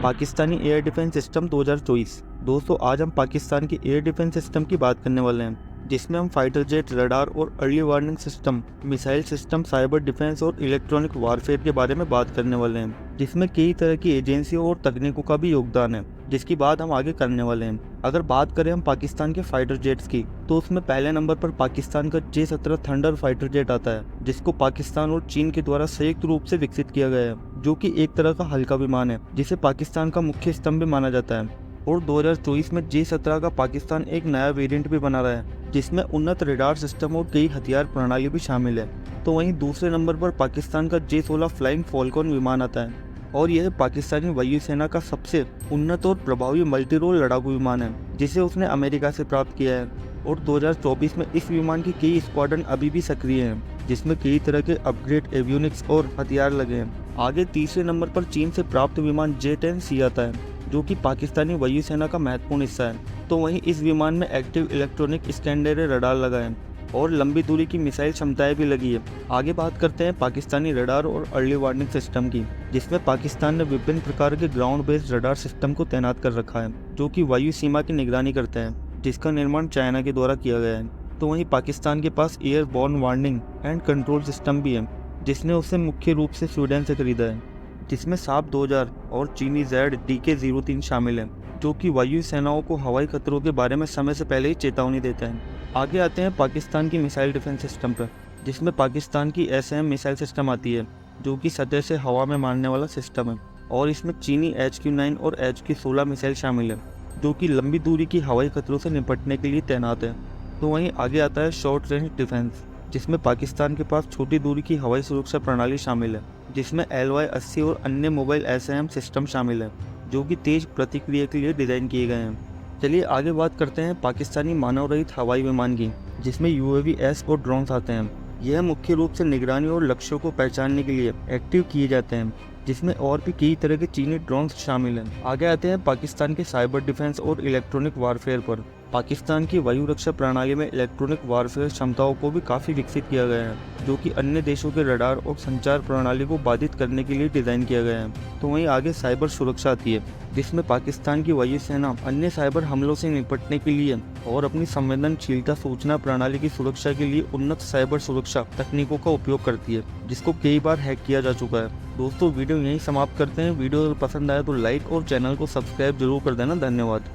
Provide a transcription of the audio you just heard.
Pakistani air defence system 2024। दोस्तों आज हम पाकिस्तान के एयर डिफेंस सिस्टम की बात करने वाले हैं, जिसमें हम फाइटर जेट, रडार और early warning system, missile system, cyber defence और इलेक्ट्रॉनिक वारफेयर के बारे में बात करने वाले हैं, जिसमें कई तरह की एजेंसियों और तकनीकों का भी योगदान है, जिसकी बात हम आगे करने वाले हैं। अगर बात करें हम पाकिस्तान के फाइटर जेट्स की, तो उसमें पहले नंबर पर पाकिस्तान का J-17 थंडर फाइटर जेट आता है, जिसको पाकिस्तान और चीन के द्वारा संयुक्त रूप से विकसित किया गया है, जो कि एक तरह का हल्का विमान है, जिसे पाकिस्तान का मुख्य स्तंभ भी माना जाता है। और 2024 में J-17 का पाकिस्तान एक नया वेरिएंट भी बना रहा है, जिसमें उन्नत रडार सिस्टम और कई हथियार प्रणाली भी शामिल है। तो वहीं दूसरे नंबर पर पाकिस्तान का J-16 फ्लाइंग फॉल्कन विमान आता है, और यह पाकिस्तानी वायुसेना का सबसे उन्नत और प्रभावी मल्टी रोल लड़ाकू विमान है, जिसे उसने अमेरिका से प्राप्त किया है। और 2024 में इस विमान की कई स्क्वाड्रन अभी भी सक्रिय हैं, जिसमें कई तरह के अपग्रेड एवियोनिक्स और हथियार लगे हैं। आगे तीसरे नंबर पर चीन से प्राप्त विमान J-10C आता है, जो कि पाकिस्तानी वायुसेना का महत्वपूर्ण हिस्सा है। तो वहीं इस विमान में एक्टिव इलेक्ट्रॉनिक स्कैंडर रडार लगा है और लंबी दूरी की मिसाइल क्षमताएं भी लगी है। आगे बात करते हैं पाकिस्तानी रडार और अर्ली वार्निंग सिस्टम की, जिसमें पाकिस्तान ने विभिन्न प्रकार के ग्राउंड बेस्ड रडार सिस्टम को तैनात कर रखा है, जो कि वायु सीमा की निगरानी करते हैं, जिसका निर्माण चाइना के द्वारा किया गया है। तो वहीं पाकिस्तान के पास airborne warning and control system भी है, जिसने उसे मुख्य रूप से स्वीडन से खरीदा है, जिसमें साप 2000 और चीनी ZDK-03 शामिल है, जो कि वायु सेनाओं को हवाई खतरों के बारे में समय से पहले ही चेतावनी देते हैं। आगे आते हैं पाकिस्तान की मिसाइल डिफेंस सिस्टम पर, जिसमें पाकिस्तान की SM मिसाइल सिस्टम आती है, जो कि सतह से हवा में मारने वाला सिस्टम है, और इसमें चीनी HQ-9 और HQ-16 मिसाइल शामिल है, जो कि लंबी दूरी की हवाई खतरों से निपटने के लिए तैनात है। तो वहीं आगे आता है शॉर्ट रेंज डिफेंस, जिसमें पाकिस्तान के पास छोटी दूरी की हवाई सुरक्षा प्रणाली शामिल है, जिसमें LY-80 और अन्य मोबाइल SM सिस्टम शामिल है, जो कि तेज प्रतिक्रिया के लिए डिज़ाइन किए गए हैं। चलिए आगे बात करते हैं पाकिस्तानी मानव रहित हवाई विमान की, जिसमें UAVs और ड्रोन्स आते हैं। यह मुख्य रूप से निगरानी और लक्ष्यों को पहचानने के लिए एक्टिव किए जाते हैं, जिसमें और भी कई तरह के चीनी ड्रोन्स शामिल हैं। आगे आते हैं पाकिस्तान के साइबर डिफेंस और इलेक्ट्रॉनिक वारफेयर पर। पाकिस्तान की वायु रक्षा प्रणाली में इलेक्ट्रॉनिक वारफेयर क्षमताओं को भी काफ़ी विकसित किया गया है, जो कि अन्य देशों के रडार और संचार प्रणाली को बाधित करने के लिए डिज़ाइन किया गया है। तो वहीं आगे साइबर सुरक्षा आती है, जिसमें पाकिस्तान की वायुसेना अन्य साइबर हमलों से निपटने के लिए और अपनी संवेदनशीलता सूचना प्रणाली की सुरक्षा के लिए उन्नत साइबर सुरक्षा तकनीकों का उपयोग करती है, जिसको कई बार हैक किया जा चुका है। दोस्तों वीडियो यहीं समाप्त करते हैं। वीडियो अगर पसंद आया तो लाइक और चैनल को सब्सक्राइब जरूर कर देना। धन्यवाद।